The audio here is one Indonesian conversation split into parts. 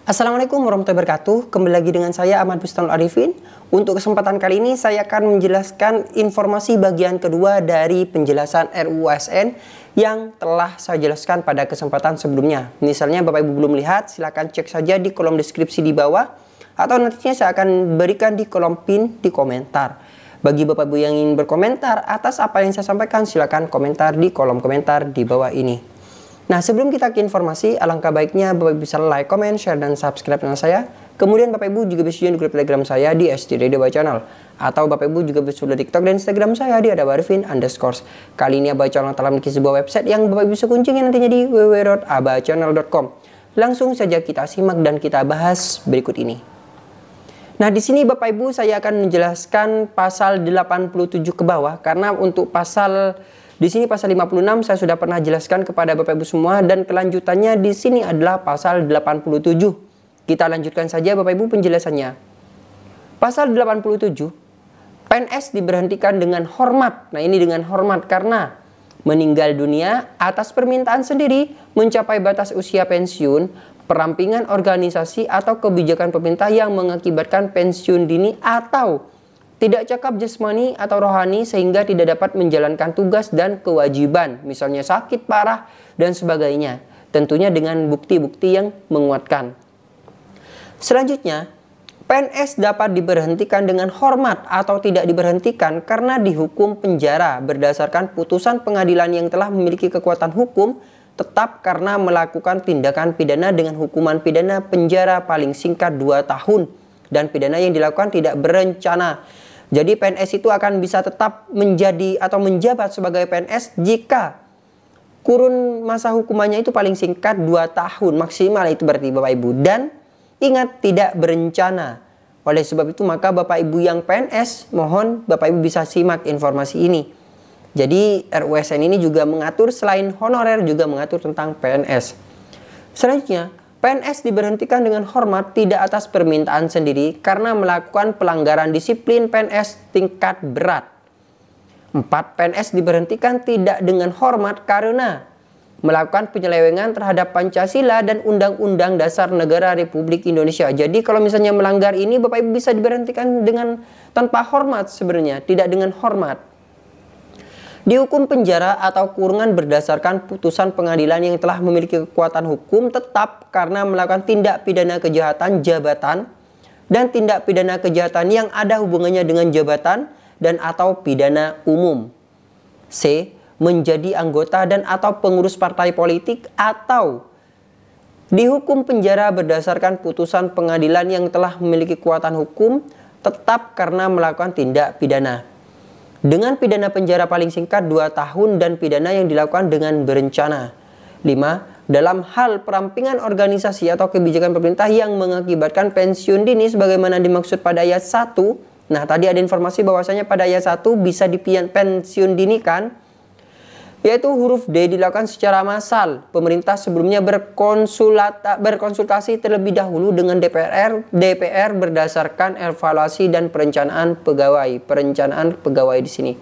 Assalamualaikum warahmatullahi wabarakatuh. Kembali lagi dengan saya Ahmad Bustanul Arifin. Untuk kesempatan kali ini saya akan menjelaskan informasi bagian kedua dari penjelasan RUU ASN yang telah saya jelaskan pada kesempatan sebelumnya. Misalnya Bapak Ibu belum lihat, silakan cek saja di kolom deskripsi di bawah atau nantinya saya akan berikan di kolom pin di komentar. Bagi Bapak Ibu yang ingin berkomentar atas apa yang saya sampaikan, silakan komentar di kolom komentar di bawah ini. Nah, sebelum kita ke informasi, alangkah baiknya Bapak Ibu bisa like, comment, share, dan subscribe channel saya. Kemudian Bapak Ibu juga bisa join di grup Telegram saya di ST Radio Aba Channel. Atau Bapak Ibu juga bisa follow TikTok dan Instagram saya di @abarifin_. Kali ini Aba Channel telah memiliki sebuah website yang Bapak Ibu bisa kunjungi nantinya di www.abachannel.com. Langsung saja kita simak dan kita bahas berikut ini. Nah, di sini Bapak Ibu saya akan menjelaskan pasal 87 ke bawah, karena untuk pasal di sini pasal 56 saya sudah pernah jelaskan kepada Bapak Ibu semua, dan kelanjutannya di sini adalah pasal 87. Kita lanjutkan saja Bapak Ibu penjelasannya. Pasal 87, PNS diberhentikan dengan hormat. Nah, ini dengan hormat karena meninggal dunia atas permintaan sendiri, mencapai batas usia pensiun, perampingan organisasi atau kebijakan pemerintah yang mengakibatkan pensiun dini, atau tidak cakap jasmani atau rohani sehingga tidak dapat menjalankan tugas dan kewajiban, misalnya sakit parah dan sebagainya, tentunya dengan bukti-bukti yang menguatkan. Selanjutnya, PNS dapat diberhentikan dengan hormat atau tidak diberhentikan karena dihukum penjara berdasarkan putusan pengadilan yang telah memiliki kekuatan hukum tetap karena melakukan tindakan pidana dengan hukuman pidana penjara paling singkat 2 tahun dan pidana yang dilakukan tidak berencana. Jadi PNS itu akan bisa tetap menjadi atau menjabat sebagai PNS jika kurun masa hukumannya itu paling singkat 2 tahun maksimal, itu berarti Bapak Ibu. Dan ingat, tidak berencana. Oleh sebab itu maka Bapak Ibu yang PNS, mohon Bapak Ibu bisa simak informasi ini. Jadi RUU ASN ini juga mengatur selain honorer juga mengatur tentang PNS. Selanjutnya, PNS diberhentikan dengan hormat tidak atas permintaan sendiri karena melakukan pelanggaran disiplin PNS tingkat berat. 4. PNS diberhentikan tidak dengan hormat karena melakukan penyelewengan terhadap Pancasila dan Undang-Undang Dasar Negara Republik Indonesia. Jadi kalau misalnya melanggar ini, Bapak Ibu bisa diberhentikan dengan tanpa hormat sebenarnya, tidak dengan hormat. Dihukum penjara atau kurungan berdasarkan putusan pengadilan yang telah memiliki kekuatan hukum tetap karena melakukan tindak pidana kejahatan jabatan dan tindak pidana kejahatan yang ada hubungannya dengan jabatan dan atau pidana umum. C. Menjadi anggota dan atau pengurus partai politik atau dihukum penjara berdasarkan putusan pengadilan yang telah memiliki kekuatan hukum tetap karena melakukan tindak pidana dengan pidana penjara paling singkat 2 tahun dan pidana yang dilakukan dengan berencana. 5. Dalam hal perampingan organisasi atau kebijakan pemerintah yang mengakibatkan pensiun dini sebagaimana dimaksud pada ayat 1. Nah, tadi ada informasi bahwasanya pada ayat 1 bisa dipensiun dini kan, yaitu huruf D dilakukan secara massal. Pemerintah sebelumnya berkonsultasi terlebih dahulu dengan DPR berdasarkan evaluasi dan perencanaan pegawai. Perencanaan pegawai di sini.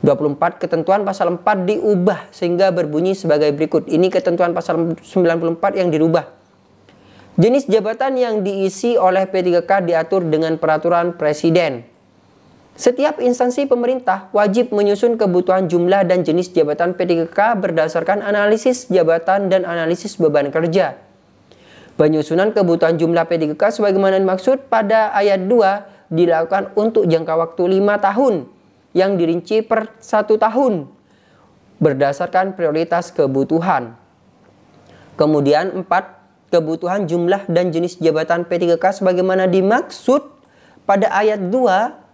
24. Ketentuan pasal 4 diubah sehingga berbunyi sebagai berikut. Ini ketentuan pasal 94 yang dirubah. Jenis jabatan yang diisi oleh P3K diatur dengan peraturan presiden. Setiap instansi pemerintah wajib menyusun kebutuhan jumlah dan jenis jabatan P3K berdasarkan analisis jabatan dan analisis beban kerja. Penyusunan kebutuhan jumlah P3K sebagaimana dimaksud pada ayat 2 dilakukan untuk jangka waktu 5 tahun yang dirinci per 1 tahun berdasarkan prioritas kebutuhan. Kemudian 4. Kebutuhan jumlah dan jenis jabatan P3K sebagaimana dimaksud pada ayat 2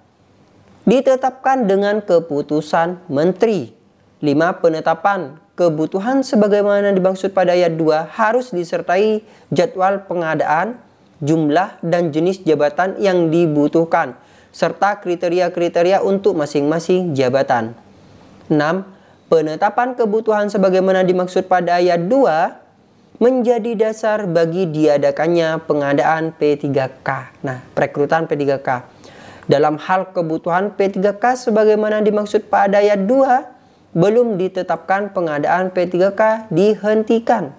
ditetapkan dengan keputusan menteri. 5. Penetapan kebutuhan sebagaimana dimaksud pada ayat 2 harus disertai jadwal pengadaan, jumlah dan jenis jabatan yang dibutuhkan, serta kriteria-kriteria untuk masing-masing jabatan. 6. Penetapan kebutuhan sebagaimana dimaksud pada ayat 2 menjadi dasar bagi diadakannya pengadaan P3K. Nah, perekrutan P3K. Dalam hal kebutuhan P3K sebagaimana dimaksud pada ayat 2, belum ditetapkan pengadaan P3K dihentikan.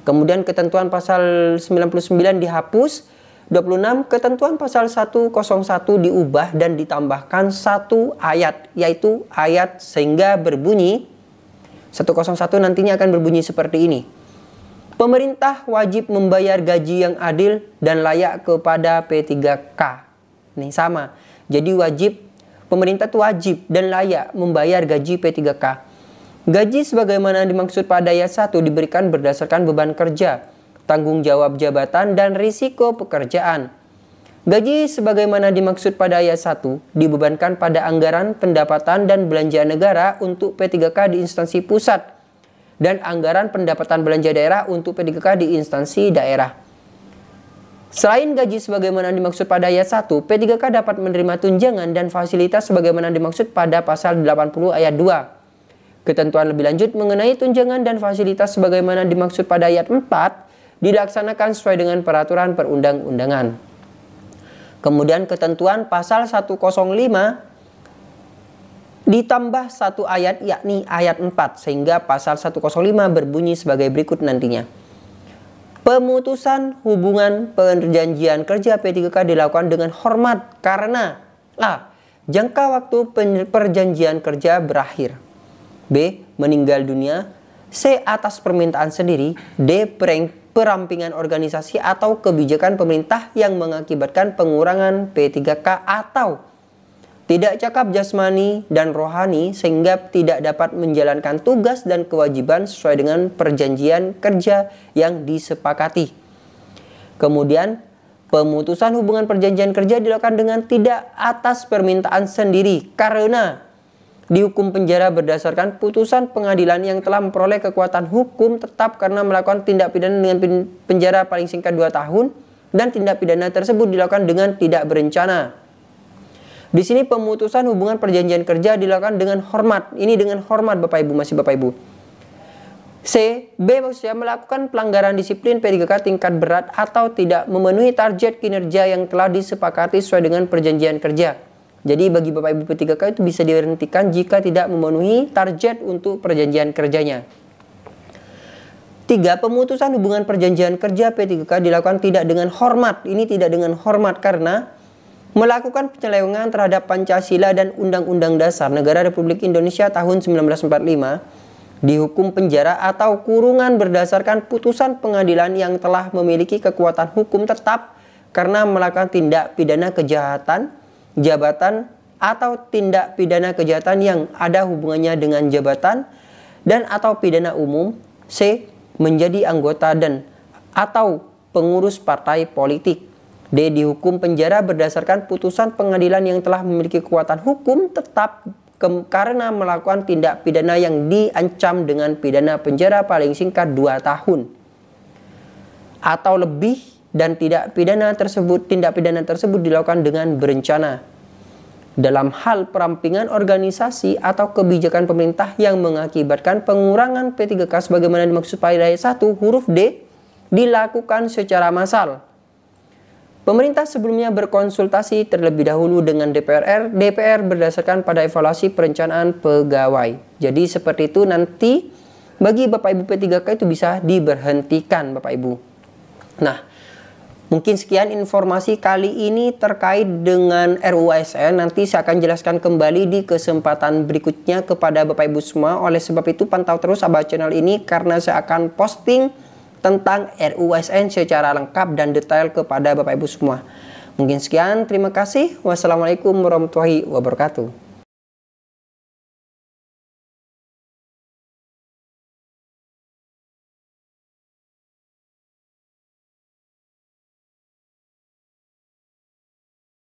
Kemudian ketentuan pasal 99 dihapus. 26. Ketentuan pasal 101 diubah dan ditambahkan satu ayat, yaitu ayat sehingga berbunyi 101 nantinya akan berbunyi seperti ini. Pemerintah wajib membayar gaji yang adil dan layak kepada P3K. Ini sama. Jadi pemerintah itu wajib dan layak membayar gaji P3K. Gaji sebagaimana dimaksud pada ayat 1 diberikan berdasarkan beban kerja, tanggung jawab jabatan, dan risiko pekerjaan. Gaji sebagaimana dimaksud pada ayat 1 dibebankan pada anggaran pendapatan dan belanja negara untuk P3K di instansi pusat dan anggaran pendapatan belanja daerah untuk P3K di instansi daerah. Selain gaji sebagaimana dimaksud pada ayat 1, P3K dapat menerima tunjangan dan fasilitas sebagaimana dimaksud pada pasal 80 ayat 2. Ketentuan lebih lanjut mengenai tunjangan dan fasilitas sebagaimana dimaksud pada ayat 4 dilaksanakan sesuai dengan peraturan perundang-undangan. Kemudian ketentuan pasal 105 ditambah satu ayat, yakni ayat 4, sehingga pasal 105 berbunyi sebagai berikut nantinya. Pemutusan hubungan perjanjian kerja P3K dilakukan dengan hormat karena A. Jangka waktu perjanjian kerja berakhir, B. Meninggal dunia, C. Atas permintaan sendiri, D. Perampingan organisasi atau kebijakan pemerintah yang mengakibatkan pengurangan P3K, atau tidak cakap jasmani dan rohani sehingga tidak dapat menjalankan tugas dan kewajiban sesuai dengan perjanjian kerja yang disepakati. Kemudian pemutusan hubungan perjanjian kerja dilakukan dengan tidak atas permintaan sendiri karena dihukum penjara berdasarkan putusan pengadilan yang telah memperoleh kekuatan hukum tetap karena melakukan tindak pidana dengan penjara paling singkat 2 tahun dan tindak pidana tersebut dilakukan dengan tidak berencana. Di sini pemutusan hubungan perjanjian kerja dilakukan dengan hormat. Ini dengan hormat Bapak Ibu, masih Bapak Ibu. C. B. Maksudnya melakukan pelanggaran disiplin P3K tingkat berat atau tidak memenuhi target kinerja yang telah disepakati sesuai dengan perjanjian kerja. Jadi bagi Bapak Ibu P3K itu bisa dihentikan jika tidak memenuhi target untuk perjanjian kerjanya. 3. Pemutusan hubungan perjanjian kerja P3K dilakukan tidak dengan hormat. Ini tidak dengan hormat karena melakukan penyelewengan terhadap Pancasila dan Undang-Undang Dasar Negara Republik Indonesia tahun 1945, dihukum penjara atau kurungan berdasarkan putusan pengadilan yang telah memiliki kekuatan hukum tetap karena melakukan tindak pidana kejahatan jabatan atau tindak pidana kejahatan yang ada hubungannya dengan jabatan dan atau pidana umum. C. Menjadi anggota dan atau pengurus partai politik. D. Dihukum penjara berdasarkan putusan pengadilan yang telah memiliki kekuatan hukum tetap karena melakukan tindak pidana yang diancam dengan pidana penjara paling singkat 2 tahun atau lebih, dan tindak pidana tersebut dilakukan dengan berencana. Dalam hal perampingan organisasi atau kebijakan pemerintah yang mengakibatkan pengurangan P3K sebagaimana dimaksud pada ayat 1 huruf D dilakukan secara massal. Pemerintah sebelumnya berkonsultasi terlebih dahulu dengan DPR berdasarkan pada evaluasi perencanaan pegawai. Jadi seperti itu nanti bagi Bapak Ibu P3K itu bisa diberhentikan Bapak Ibu. Nah, mungkin sekian informasi kali ini terkait dengan RUU ASN. Nanti saya akan jelaskan kembali di kesempatan berikutnya kepada Bapak Ibu semua. Oleh sebab itu pantau terus Abah channel ini karena saya akan posting tentang RUU ASN secara lengkap dan detail kepada Bapak Ibu semua. Mungkin sekian, terima kasih. Wassalamualaikum warahmatullahi wabarakatuh.